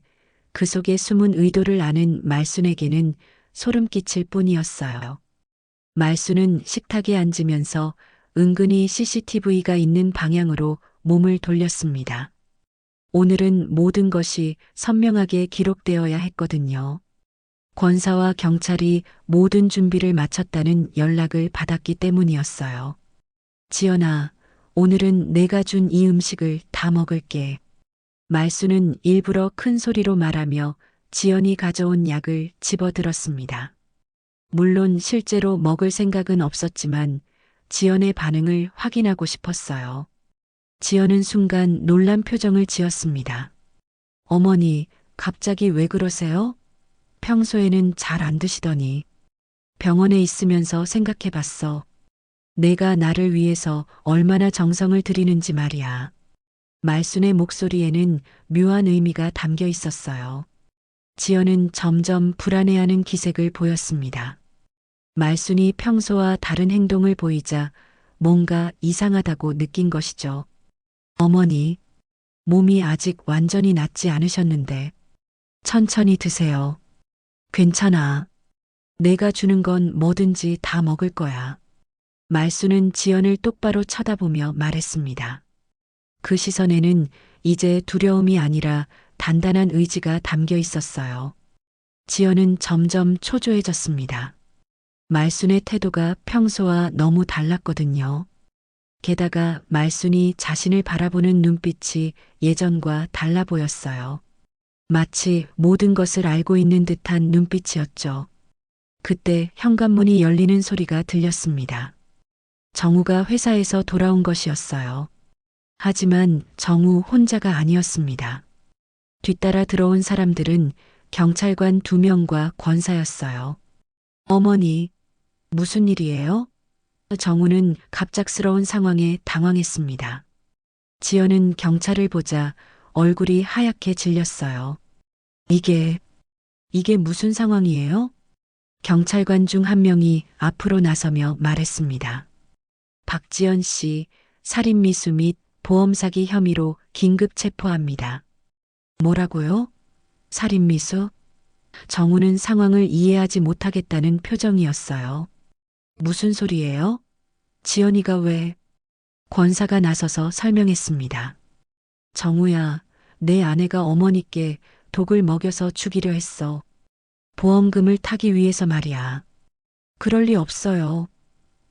그 속에 숨은 의도를 아는 말순에게는 소름 끼칠 뿐이었어요. 말순은 식탁에 앉으면서 은근히 CCTV가 있는 방향으로 몸을 돌렸습니다. 오늘은 모든 것이 선명하게 기록되어야 했거든요. 권사와 경찰이 모든 준비를 마쳤다는 연락을 받았기 때문이었어요. 지연아, 오늘은 내가 준 이 음식을 다 먹을게. 말수는 일부러 큰 소리로 말하며 지연이 가져온 약을 집어들었습니다. 물론 실제로 먹을 생각은 없었지만 지연의 반응을 확인하고 싶었어요. 지연은 순간 놀란 표정을 지었습니다. 어머니, 갑자기 왜 그러세요? 평소에는 잘 안 드시더니. 병원에 있으면서 생각해 봤어. 내가 나를 위해서 얼마나 정성을 들이는지 말이야. 말순의 목소리에는 묘한 의미가 담겨 있었어요. 지연은 점점 불안해하는 기색을 보였습니다. 말순이 평소와 다른 행동을 보이자 뭔가 이상하다고 느낀 것이죠. 어머니, 몸이 아직 완전히 낫지 않으셨는데 천천히 드세요. 괜찮아. 내가 주는 건 뭐든지 다 먹을 거야. 말순은 지연을 똑바로 쳐다보며 말했습니다. 그 시선에는 이제 두려움이 아니라 단단한 의지가 담겨 있었어요. 지연은 점점 초조해졌습니다. 말순의 태도가 평소와 너무 달랐거든요. 게다가 말순이 자신을 바라보는 눈빛이 예전과 달라 보였어요. 마치 모든 것을 알고 있는 듯한 눈빛이었죠. 그때 현관문이 열리는 소리가 들렸습니다. 정우가 회사에서 돌아온 것이었어요. 하지만 정우 혼자가 아니었습니다. 뒤따라 들어온 사람들은 경찰관 2명과 권사였어요. 어머니, 무슨 일이에요? 정우는 갑작스러운 상황에 당황했습니다. 지연은 경찰을 보자 얼굴이 하얗게 질렸어요. 이게 무슨 상황이에요? 경찰관 중 한 명이 앞으로 나서며 말했습니다. 박지연 씨, 살인미수 및 보험사기 혐의로 긴급 체포합니다. 뭐라고요? 살인미수? 정우는 상황을 이해하지 못하겠다는 표정이었어요. 무슨 소리예요? 지연이가 왜? 권사가 나서서 설명했습니다. 정우야, 내 아내가 어머니께 독을 먹여서 죽이려 했어. 보험금을 타기 위해서 말이야. 그럴 리 없어요.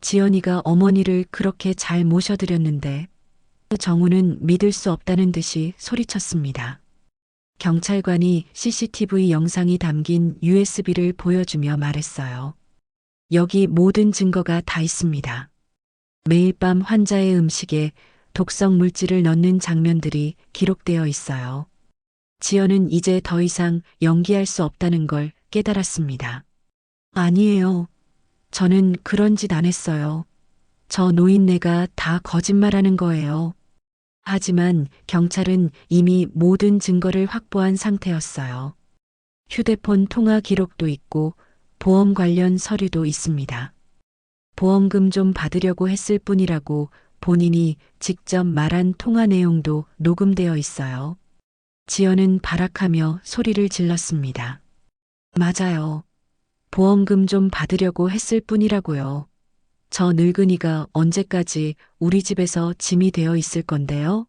지연이가 어머니를 그렇게 잘 모셔드렸는데. 정우는 믿을 수 없다는 듯이 소리쳤습니다. 경찰관이 CCTV 영상이 담긴 USB를 보여주며 말했어요. 여기 모든 증거가 다 있습니다. 매일 밤 환자의 음식에 독성 물질을 넣는 장면들이 기록되어 있어요. 지연은 이제 더 이상 연기할 수 없다는 걸 깨달았습니다. 아니에요. 저는 그런 짓 안 했어요. 저 노인네가 다 거짓말하는 거예요. 하지만 경찰은 이미 모든 증거를 확보한 상태였어요. 휴대폰 통화 기록도 있고 보험 관련 서류도 있습니다. 보험금 좀 받으려고 했을 뿐이라고 본인이 직접 말한 통화 내용도 녹음되어 있어요. 지연은 발악하며 소리를 질렀습니다. 맞아요. 보험금 좀 받으려고 했을 뿐이라고요. 저 늙은이가 언제까지 우리 집에서 짐이 되어 있을 건데요?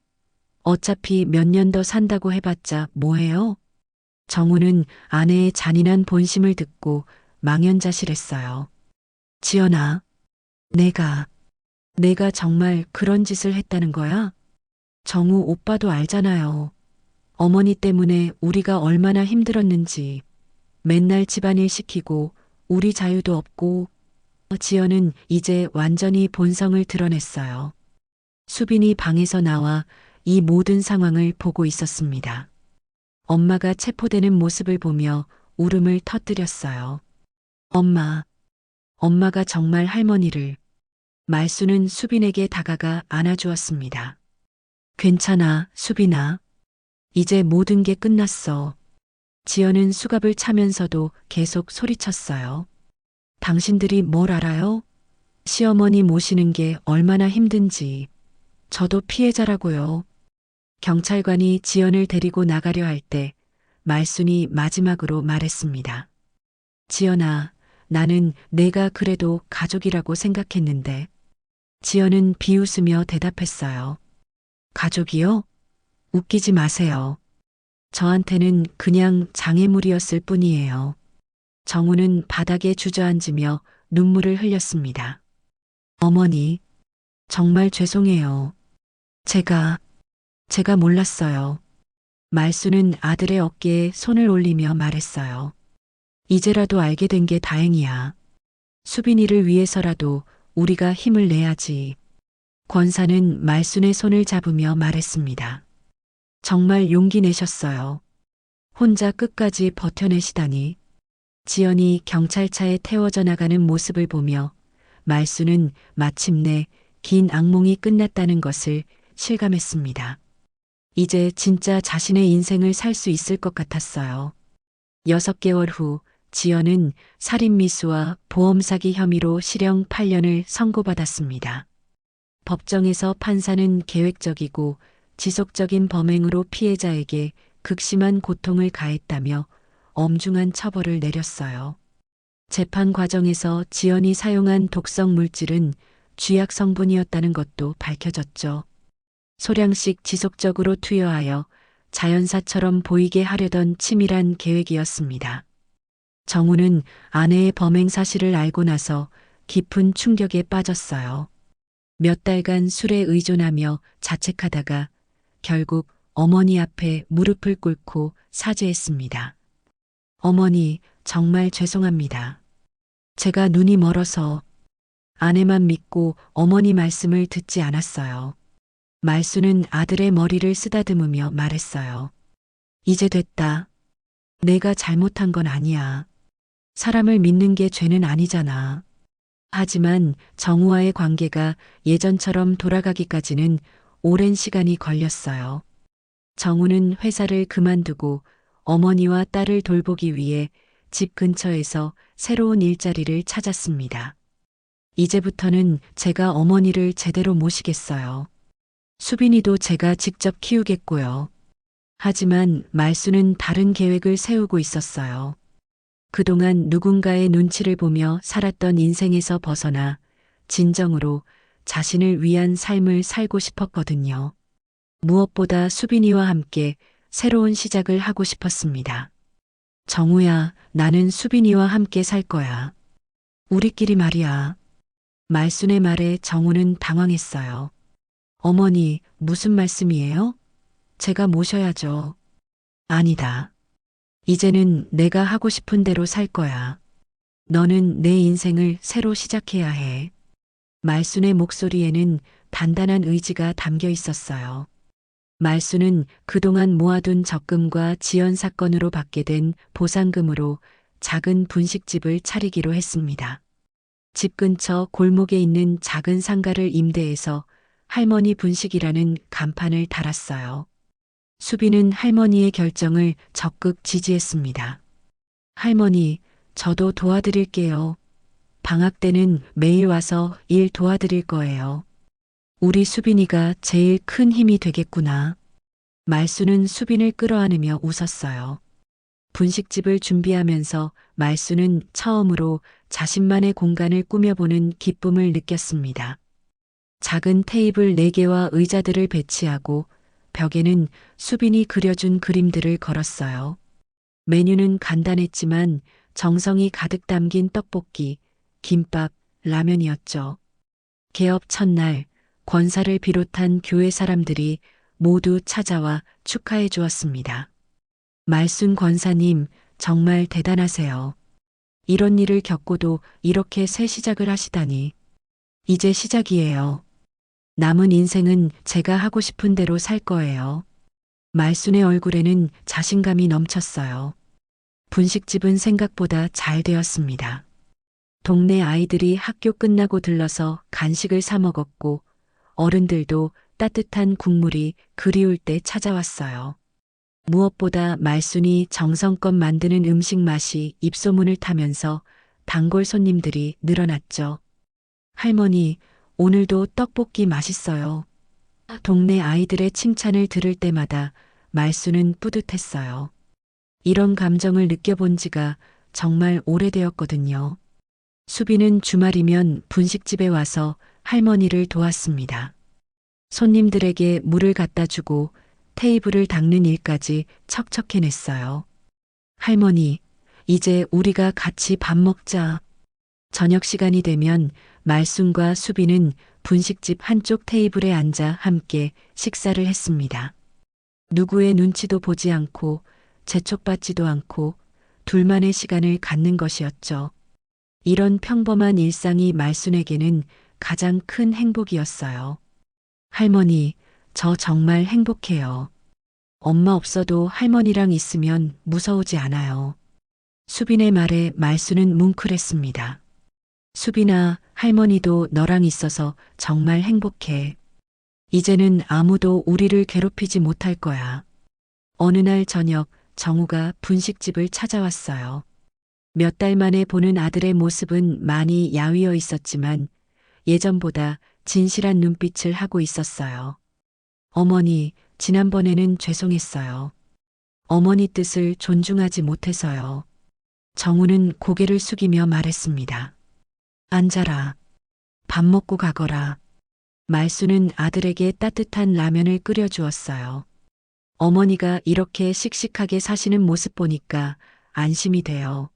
어차피 몇 년 더 산다고 해봤자 뭐해요? 정우는 아내의 잔인한 본심을 듣고 망연자실했어요. 지연아, 내가 정말 그런 짓을 했다는 거야? 정우 오빠도 알잖아요. 어머니 때문에 우리가 얼마나 힘들었는지. 맨날 집안일 시키고 우리 자유도 없고. 지연은 이제 완전히 본성을 드러냈어요. 수빈이 방에서 나와 이 모든 상황을 보고 있었습니다. 엄마가 체포되는 모습을 보며 울음을 터뜨렸어요. 엄마가 정말 할머니를. 말수는 수빈에게 다가가 안아주었습니다. 괜찮아, 수빈아. 이제 모든 게 끝났어. 지연은 수갑을 차면서도 계속 소리쳤어요. 당신들이 뭘 알아요? 시어머니 모시는 게 얼마나 힘든지. 저도 피해자라고요. 경찰관이 지연을 데리고 나가려 할 때 말순이 마지막으로 말했습니다. 지연아, 나는 내가 그래도 가족이라고 생각했는데. 지연은 비웃으며 대답했어요. 가족이요? 웃기지 마세요. 저한테는 그냥 장애물이었을 뿐이에요. 정우는 바닥에 주저앉으며 눈물을 흘렸습니다. 어머니, 정말 죄송해요. 제가 몰랐어요. 말수는 아들의 어깨에 손을 올리며 말했어요. 이제라도 알게 된 게 다행이야. 수빈이를 위해서라도 우리가 힘을 내야지. 권사는 말순의 손을 잡으며 말했습니다. 정말 용기 내셨어요. 혼자 끝까지 버텨내시다니. 지연이 경찰차에 태워져 나가는 모습을 보며 말수는 마침내 긴 악몽이 끝났다는 것을 실감했습니다. 이제 진짜 자신의 인생을 살 수 있을 것 같았어요. 6개월 후 지연은 살인미수와 보험사기 혐의로 실형 8년을 선고받았습니다. 법정에서 판사는 계획적이고 지속적인 범행으로 피해자에게 극심한 고통을 가했다며 엄중한 처벌을 내렸어요. 재판 과정에서 지연이 사용한 독성 물질은 쥐약 성분이었다는 것도 밝혀졌죠. 소량씩 지속적으로 투여하여 자연사처럼 보이게 하려던 치밀한 계획이었습니다. 정우는 아내의 범행 사실을 알고 나서 깊은 충격에 빠졌어요. 몇 달간 술에 의존하며 자책하다가 결국 어머니 앞에 무릎을 꿇고 사죄했습니다. 어머니, 정말 죄송합니다. 제가 눈이 멀어서 아내만 믿고 어머니 말씀을 듣지 않았어요. 말수는 아들의 머리를 쓰다듬으며 말했어요. 이제 됐다. 내가 잘못한 건 아니야. 사람을 믿는 게 죄는 아니잖아. 하지만 정우와의 관계가 예전처럼 돌아가기까지는 오랜 시간이 걸렸어요. 정우는 회사를 그만두고 어머니와 딸을 돌보기 위해 집 근처에서 새로운 일자리를 찾았습니다. 이제부터는 제가 어머니를 제대로 모시겠어요. 수빈이도 제가 직접 키우겠고요. 하지만 말수는 다른 계획을 세우고 있었어요. 그동안 누군가의 눈치를 보며 살았던 인생에서 벗어나 진정으로 자신을 위한 삶을 살고 싶었거든요. 무엇보다 수빈이와 함께 새로운 시작을 하고 싶었습니다. 정우야, 나는 수빈이와 함께 살 거야. 우리끼리 말이야. 말순의 말에 정우는 당황했어요. 어머니, 무슨 말씀이에요? 제가 모셔야죠. 아니다. 이제는 내가 하고 싶은 대로 살 거야. 너는 내 인생을 새로 시작해야 해. 말순의 목소리에는 단단한 의지가 담겨 있었어요. 말순은 그동안 모아둔 적금과 지연 사건으로 받게 된 보상금으로 작은 분식집을 차리기로 했습니다. 집 근처 골목에 있는 작은 상가를 임대해서 할머니 분식이라는 간판을 달았어요. 수빈은 할머니의 결정을 적극 지지했습니다. 할머니, 저도 도와드릴게요. 방학 때는 매일 와서 일 도와드릴 거예요. 우리 수빈이가 제일 큰 힘이 되겠구나. 말수는 수빈을 끌어안으며 웃었어요. 분식집을 준비하면서 말수는 처음으로 자신만의 공간을 꾸며보는 기쁨을 느꼈습니다. 작은 테이블 4개와 의자들을 배치하고 벽에는 수빈이 그려준 그림들을 걸었어요. 메뉴는 간단했지만 정성이 가득 담긴 떡볶이, 김밥, 라면이었죠. 개업 첫날 권사를 비롯한 교회 사람들이 모두 찾아와 축하해 주었습니다. 말순 권사님, 정말 대단하세요. 이런 일을 겪고도 이렇게 새 시작을 하시다니. 이제 시작이에요. 남은 인생은 제가 하고 싶은 대로 살 거예요. 말순의 얼굴에는 자신감이 넘쳤어요. 분식집은 생각보다 잘 되었습니다. 동네 아이들이 학교 끝나고 들러서 간식을 사 먹었고 어른들도 따뜻한 국물이 그리울 때 찾아왔어요. 무엇보다 말순이 정성껏 만드는 음식 맛이 입소문을 타면서 단골 손님들이 늘어났죠. 할머니, 오늘도 떡볶이 맛있어요. 동네 아이들의 칭찬을 들을 때마다 말순은 뿌듯했어요. 이런 감정을 느껴본 지가 정말 오래되었거든요. 수빈은 주말이면 분식집에 와서 할머니를 도왔습니다. 손님들에게 물을 갖다 주고 테이블을 닦는 일까지 척척해냈어요. 할머니, 이제 우리가 같이 밥 먹자. 저녁 시간이 되면 말순과 수빈은 분식집 한쪽 테이블에 앉아 함께 식사를 했습니다. 누구의 눈치도 보지 않고 재촉받지도 않고 둘만의 시간을 갖는 것이었죠. 이런 평범한 일상이 말순에게는 가장 큰 행복이었어요. 할머니, 저 정말 행복해요. 엄마 없어도 할머니랑 있으면 무서우지 않아요. 수빈의 말에 말순은 뭉클했습니다. 수빈아, 할머니도 너랑 있어서 정말 행복해. 이제는 아무도 우리를 괴롭히지 못할 거야. 어느 날 저녁 정우가 분식집을 찾아왔어요. 몇 달 만에 보는 아들의 모습은 많이 야위어 있었지만 예전보다 진실한 눈빛을 하고 있었어요. 어머니, 지난번에는 죄송했어요. 어머니 뜻을 존중하지 못해서요. 정우는 고개를 숙이며 말했습니다. 앉아라. 밥 먹고 가거라. 말수는 아들에게 따뜻한 라면을 끓여주었어요. 어머니가 이렇게 씩씩하게 사시는 모습 보니까 안심이 돼요.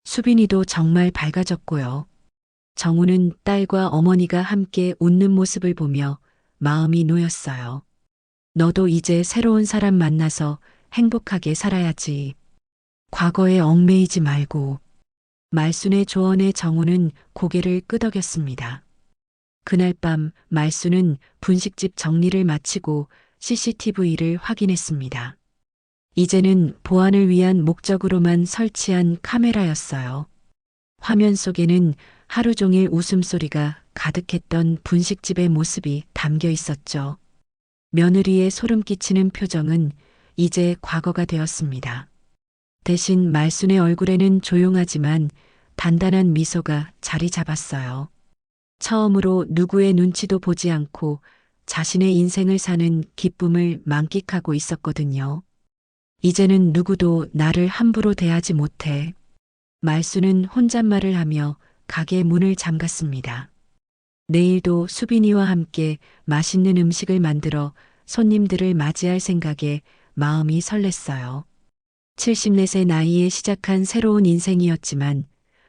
수빈이도 정말 밝아졌고요. 정우는 딸과 어머니가 함께 웃는 모습을 보며 마음이 놓였어요. 너도 이제 새로운 사람 만나서 행복하게 살아야지. 과거에 얽매이지 말고. 말순의 조언에 정우는 고개를 끄덕였습니다. 그날 밤 말순은 분식집 정리를 마치고 CCTV를 확인했습니다. 이제는 보안을 위한 목적으로만 설치한 카메라였어요. 화면 속에는 하루 종일 웃음소리가 가득했던 분식집의 모습이 담겨 있었죠. 며느리의 소름 끼치는 표정은 이제 과거가 되었습니다. 대신 말순의 얼굴에는 조용하지만 단단한 미소가 자리 잡았어요. 처음으로 누구의 눈치도 보지 않고 자신의 인생을 사는 기쁨을 만끽하고 있었거든요. 이제는 누구도 나를 함부로 대하지 못해. 말순은 혼잣말을 하며 가게 문을 잠갔습니다. 내일도 수빈이와 함께 맛있는 음식을 만들어 손님들을 맞이할 생각에 마음이 설렜어요. 74세 나이에 시작한 새로운 인생이었지만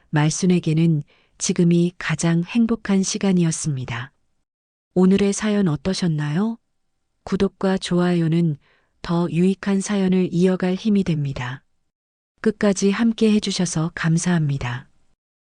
말순에게는 지금이 가장 행복한 시간이었습니다. 오늘의 사연 어떠셨나요? 구독과 좋아요는 더 유익한 사연을 이어갈 힘이 됩니다. 끝까지 함께 해주셔서 감사합니다.